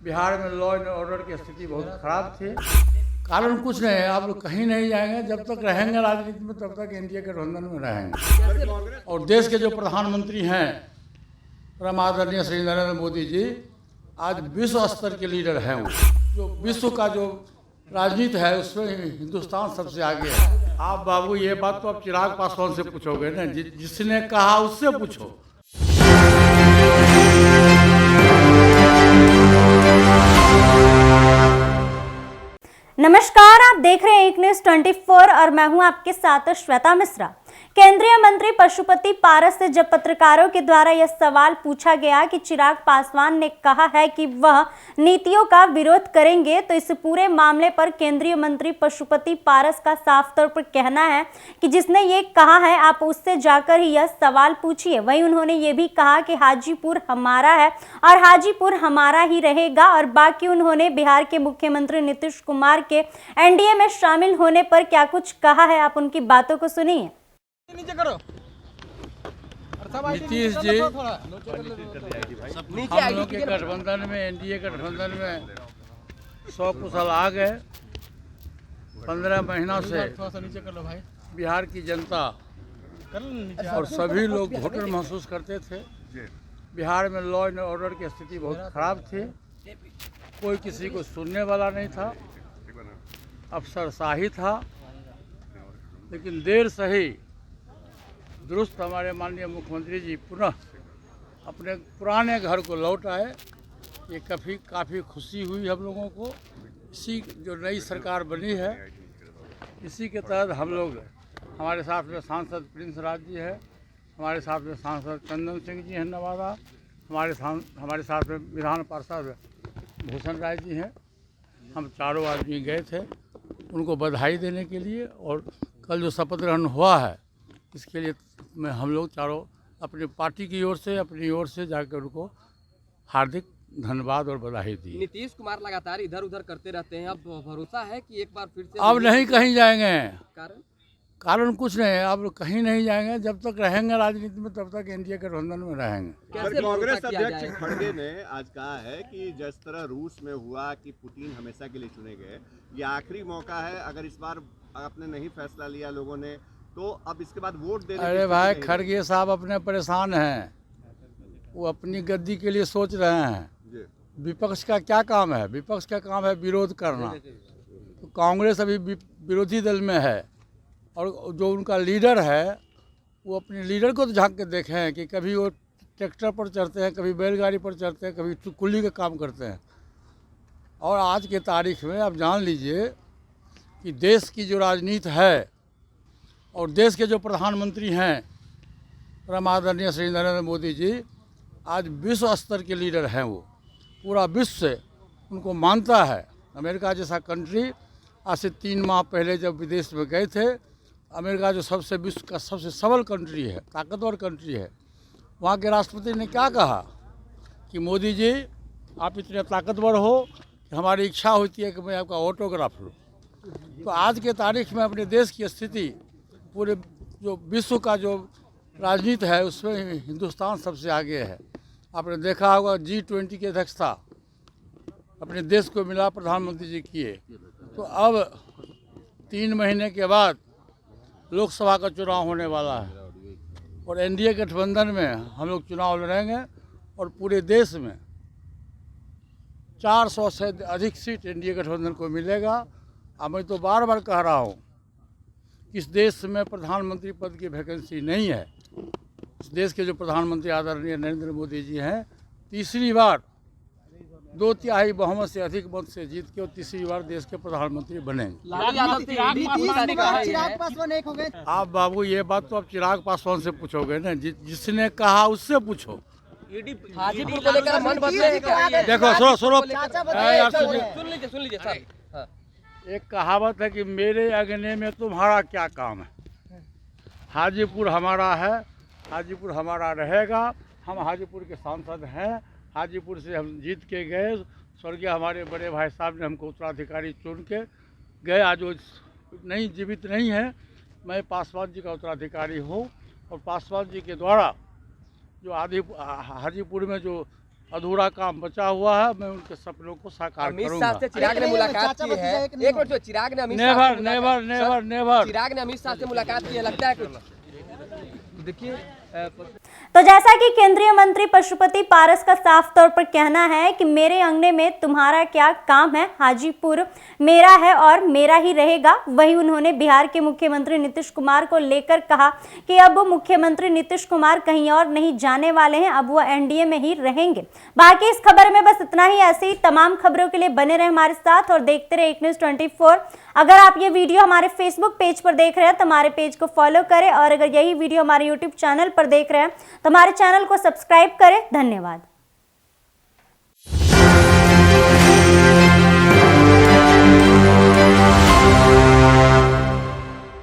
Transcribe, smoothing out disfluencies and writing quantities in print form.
बिहार में law and order की स्थिति बहुत खराब थी। कारण कुछ नहीं है, आप लोग कहीं नहीं जाएंगे। जब तक रहेंगे राजनीति में तब तक एनडीए गठबंधन में रहेंगे। और देश के जो प्रधानमंत्री हैं परम आदरणीय श्री नरेंद्र मोदी जी आज विश्व स्तर के लीडर हैं। वो जो विश्व का जो राजनीति है उसमें हिंदुस्तान सबसे आगे है। आप बाबू ये बात तो आप चिराग पासवान से पूछोगे ना, जिसने कहा उससे पूछो। नमस्कार, आप देख रहे हैं एक न्यूज़ 24 और मैं हूं आपके साथ श्वेता मिश्रा। केंद्रीय मंत्री पशुपति पारस से जब पत्रकारों के द्वारा यह सवाल पूछा गया कि चिराग पासवान ने कहा है कि वह नीतियों का विरोध करेंगे, तो इस पूरे मामले पर केंद्रीय मंत्री पशुपति पारस का साफ तौर पर कहना है कि जिसने ये कहा है आप उससे जाकर ही यह सवाल पूछिए। वहीं उन्होंने ये भी कहा कि हाजीपुर हमारा है और हाजीपुर हमारा ही रहेगा। और बाकी उन्होंने बिहार के मुख्यमंत्री नीतीश कुमार के एनडीए में शामिल होने पर क्या कुछ कहा है, आप उनकी बातों को सुनिए। नीचे करो। नीतीश जी हम लोग के गठबंधन में, एनडीए गठबंधन में 100 कुशल आ गए। 15 महीनों से नीचे कर लो भाई। बिहार की जनता और सभी लोग घुटन महसूस करते थे। बिहार में लॉ एंड ऑर्डर की स्थिति बहुत खराब थी। कोई किसी को सुनने वाला नहीं था, अफसरशाही था। लेकिन देर सही दुरुस्त हमारे माननीय मुख्यमंत्री जी पुनः अपने पुराने घर को लौट आए। ये काफ़ी खुशी हुई हम लोगों को। इसी जो नई सरकार बनी है इसी के तहत हम लोग, हमारे साथ में सांसद प्रिंस राज जी है, हमारे साथ में सांसद चंदन सिंह जी हैं नवादा, हमारे साथ में विधान पार्षद भूषण राय जी हैं। हम चारों आदमी गए थे उनको बधाई देने के लिए। और कल जो शपथ ग्रहण हुआ है इसके लिए मैं हम लोग चारों अपनी पार्टी की ओर से, अपनी ओर से जाकर उनको हार्दिक धन्यवाद और बधाई दी। नीतीश कुमार लगातार इधर उधर करते रहते हैं, अब भरोसा है कि एक बार फिर से अब नहीं कहीं जाएंगे। कारण कुछ नहीं है, आप लोग कहीं नहीं जाएंगे। जब तक रहेंगे राजनीति में तब तक एनडीए गठबंधन में रहेंगे। कांग्रेस अध्यक्ष खड़गे ने आज कहा है कि जिस तरह रूस में हुआ कि पुतिन हमेशा के लिए चुने गए, ये आखिरी मौका है। अगर इस बार आपने नहीं फैसला लिया लोगों ने तो अब इसके बाद वोट देने। अरे भाई, खड़गे साहब अपने परेशान हैं, वो अपनी गद्दी के लिए सोच रहे हैं। विपक्ष का क्या काम है? विपक्ष का काम है विरोध करना। तो कांग्रेस अभी विरोधी दल में है और जो उनका लीडर है वो अपने लीडर को तो झांक के देखें कि कभी वो ट्रैक्टर पर चढ़ते हैं, कभी बैलगाड़ी पर चढ़ते हैं, कभी कुल्ली का काम करते हैं। और आज के तारीख में आप जान लीजिए कि देश की जो राजनीति है और देश के जो प्रधानमंत्री हैं परम आदरणीय श्री नरेंद्र मोदी जी आज विश्व स्तर के लीडर हैं। वो पूरा विश्व से उनको मानता है। अमेरिका जैसा कंट्री आज से 3 माह पहले जब विदेश में गए थे, अमेरिका जो सबसे विश्व का सबसे सबल कंट्री है, ताकतवर कंट्री है, वहाँ के राष्ट्रपति ने क्या कहा कि मोदी जी आप इतने ताकतवर हो कि हमारी इच्छा होती है कि मैं आपका ऑटोग्राफ लूँ। तो आज के तारीख में अपने देश की स्थिति, पूरे जो विश्व का जो राजनीति है उसमें हिंदुस्तान सबसे आगे है। आपने देखा होगा G20 की अध्यक्षता अपने देश को मिला प्रधानमंत्री जी किए। तो अब 3 महीने के बाद लोकसभा का चुनाव होने वाला है और एनडीए गठबंधन में हम लोग चुनाव लड़ेंगे और पूरे देश में 400 से अधिक सीट एनडीए गठबंधन को मिलेगा। अब मैं तो बार बार कह रहा हूँ इस देश में प्रधानमंत्री पद की वैकेंसी नहीं है। इस देश के जो प्रधानमंत्री आदरणीय नरेंद्र मोदी जी हैं, तीसरी बार 2/3 बहुमत से अधिक मत से जीत के और तीसरी बार देश के प्रधानमंत्री बनेंगे। आप बाबू ये बात तो आप चिराग पासवान से पूछोगे ना, जिसने कहा उससे पूछो। हाजीपुर को लेकर मन बदले है क्या? देखो सुनो सुन लीजिए साहब। एक कहावत है कि मेरे अगने में तुम्हारा क्या काम है। हाजीपुर हमारा है, हाजीपुर हमारा रहेगा। हम हाजीपुर के सांसद हैं, हाजीपुर से हम जीत के गए। स्वर्गीय हमारे बड़े भाई साहब ने हमको उत्तराधिकारी चुन के गए। आज वो नहीं जीवित नहीं है, मैं पासवान जी का उत्तराधिकारी हूँ। और पासवान जी के द्वारा जो हाजीपुर में जो अधूरा काम बचा हुआ है, मैं उनके सपनों को साकार अमित करूंगा। शाह से चिराग ने मुलाकात की है। एक मिनट, जो चिराग ने अमित शाह नेवर से नेवर नेवर नेवर। चिराग ने अमित शाह से मुलाकात की है, लगता है कुछ? देखिए तो जैसा कि केंद्रीय मंत्री पशुपति पारस का साफ तौर पर कहना है कि मेरे अंगने में तुम्हारा क्या काम है, हाजीपुर मेरा है और मेरा ही रहेगा। वहीं उन्होंने बिहार के मुख्यमंत्री नीतीश कुमार को लेकर कहा कि अब मुख्यमंत्री नीतीश कुमार कहीं और नहीं जाने वाले हैं, अब वो एनडीए में ही रहेंगे। बाकी इस खबर में बस इतना ही। ऐसे ही तमाम खबरों के लिए बने रहे हमारे साथ और देखते रहे 1 न्यूज़ 24। अगर आप ये वीडियो हमारे फेसबुक पेज पर देख रहे हैं तो हमारे पेज को फॉलो करें, और अगर यही वीडियो हमारे यूट्यूब चैनल पर देख रहे हैं तो हमारे चैनल को सब्सक्राइब करें। धन्यवाद।